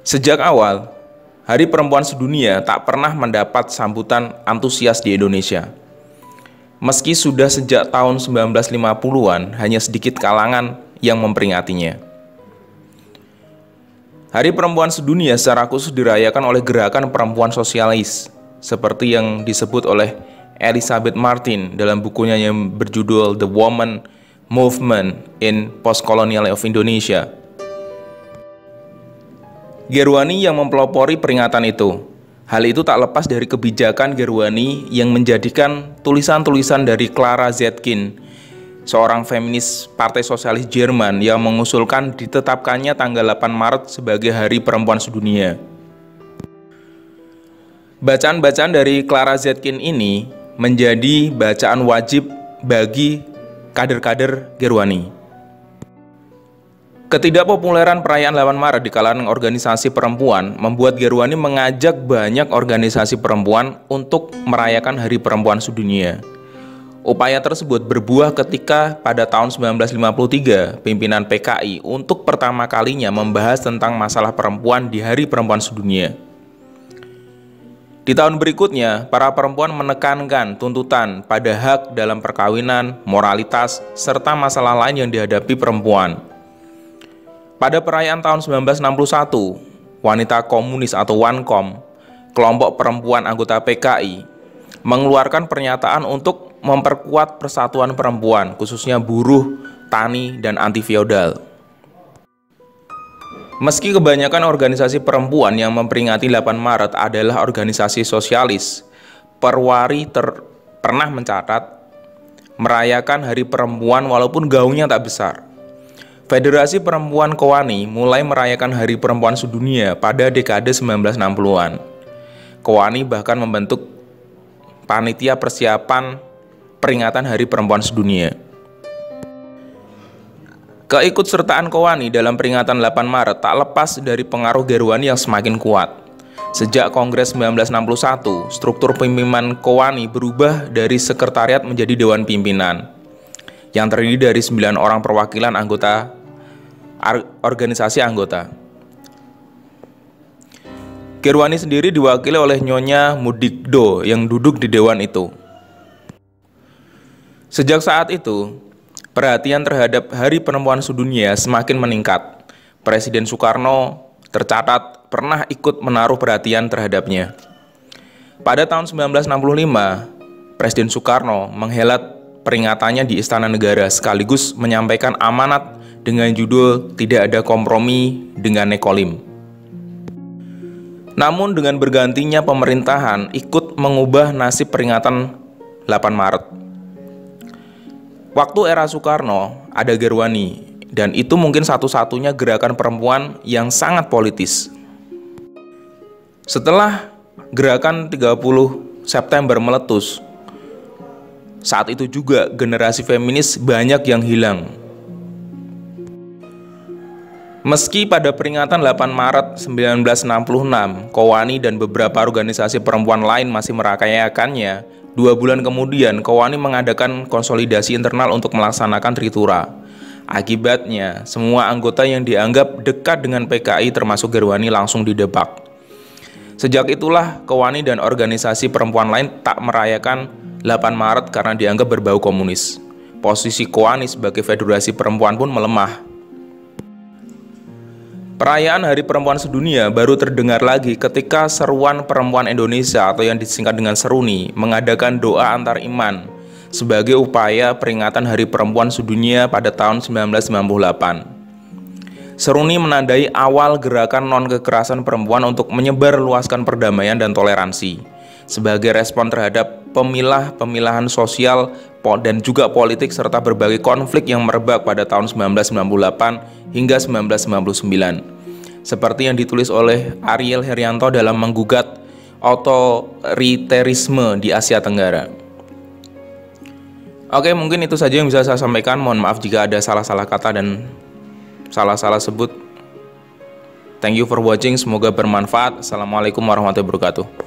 Sejak awal, Hari Perempuan Sedunia tak pernah mendapat sambutan antusias di Indonesia. Meski sudah sejak tahun 1950-an, hanya sedikit kalangan yang memperingatinya. Hari Perempuan Sedunia secara khusus dirayakan oleh gerakan perempuan sosialis, seperti yang disebut oleh Elizabeth Martin dalam bukunya yang berjudul The Woman Movement in Postcolonial of Indonesia. Gerwani yang mempelopori peringatan itu. Hal itu tak lepas dari kebijakan Gerwani yang menjadikan tulisan-tulisan dari Clara Zetkin, seorang feminis Partai Sosialis Jerman yang mengusulkan ditetapkannya tanggal 8 Maret sebagai Hari Perempuan Sedunia. Bacaan-bacaan dari Clara Zetkin ini menjadi bacaan wajib bagi kader-kader Gerwani. Ketidakpopuleran perayaan 8 Maret di kalangan organisasi perempuan membuat Gerwani mengajak banyak organisasi perempuan untuk merayakan Hari Perempuan Sedunia. Upaya tersebut berbuah ketika pada tahun 1953 pimpinan PKI untuk pertama kalinya membahas tentang masalah perempuan di Hari Perempuan Sedunia. Di tahun berikutnya, para perempuan menekankan tuntutan pada hak dalam perkawinan, moralitas, serta masalah lain yang dihadapi perempuan. Pada perayaan tahun 1961, wanita komunis atau Wankom, kelompok perempuan anggota PKI, mengeluarkan pernyataan untuk memperkuat persatuan perempuan, khususnya buruh, tani, dan anti-feodal. Meski kebanyakan organisasi perempuan yang memperingati 8 Maret adalah organisasi sosialis, Perwari pernah mencatat merayakan Hari Perempuan walaupun gaungnya tak besar. Federasi Perempuan Kowani mulai merayakan Hari Perempuan Sedunia pada dekade 1960-an. Kowani bahkan membentuk panitia persiapan peringatan Hari Perempuan Sedunia. Keikutsertaan Kowani dalam peringatan 8 Maret tak lepas dari pengaruh Gerwani yang semakin kuat. Sejak Kongres 1961, struktur pimpinan Kowani berubah dari sekretariat menjadi Dewan Pimpinan, yang terdiri dari 9 orang perwakilan anggota organisasi anggota. Gerwani sendiri diwakili oleh Nyonya Mudikdo yang duduk di dewan itu. Sejak saat itu, perhatian terhadap Hari Perempuan Sedunia semakin meningkat. Presiden Soekarno tercatat pernah ikut menaruh perhatian terhadapnya. Pada tahun 1965, Presiden Soekarno menghelat peringatannya di Istana Negara sekaligus menyampaikan amanat dengan judul Tidak Ada Kompromi dengan Nekolim. Namun dengan bergantinya pemerintahan ikut mengubah nasib peringatan 8 Maret. Waktu era Soekarno ada Gerwani, dan itu mungkin satu-satunya gerakan perempuan yang sangat politis. Setelah gerakan 30 September meletus, saat itu juga generasi feminis banyak yang hilang. Meski pada peringatan 8 Maret 1966, Kowani dan beberapa organisasi perempuan lain masih merayakannya, 2 bulan kemudian Kowani mengadakan konsolidasi internal untuk melaksanakan Tritura. Akibatnya, semua anggota yang dianggap dekat dengan PKI termasuk Gerwani langsung didebak. Sejak itulah Kowani dan organisasi perempuan lain tak merayakan 8 Maret karena dianggap berbau komunis. Posisi Kowani sebagai federasi perempuan pun melemah. Perayaan Hari Perempuan Sedunia baru terdengar lagi ketika Seruan Perempuan Indonesia atau yang disingkat dengan Seruni mengadakan doa antar iman sebagai upaya peringatan Hari Perempuan Sedunia pada tahun 1998. Seruni menandai awal gerakan non-kekerasan perempuan untuk menyebarluaskan perdamaian dan toleransi sebagai respon terhadap pemilah-pemilahan sosial dan juga politik serta berbagai konflik yang merebak pada tahun 1998 hingga 1999. Seperti yang ditulis oleh Ariel Herianto dalam menggugat otoriterisme di Asia Tenggara. Oke, mungkin itu saja yang bisa saya sampaikan. Mohon maaf jika ada salah-salah kata dan salah-salah sebut. Thank you for watching, semoga bermanfaat. Assalamualaikum warahmatullahi wabarakatuh.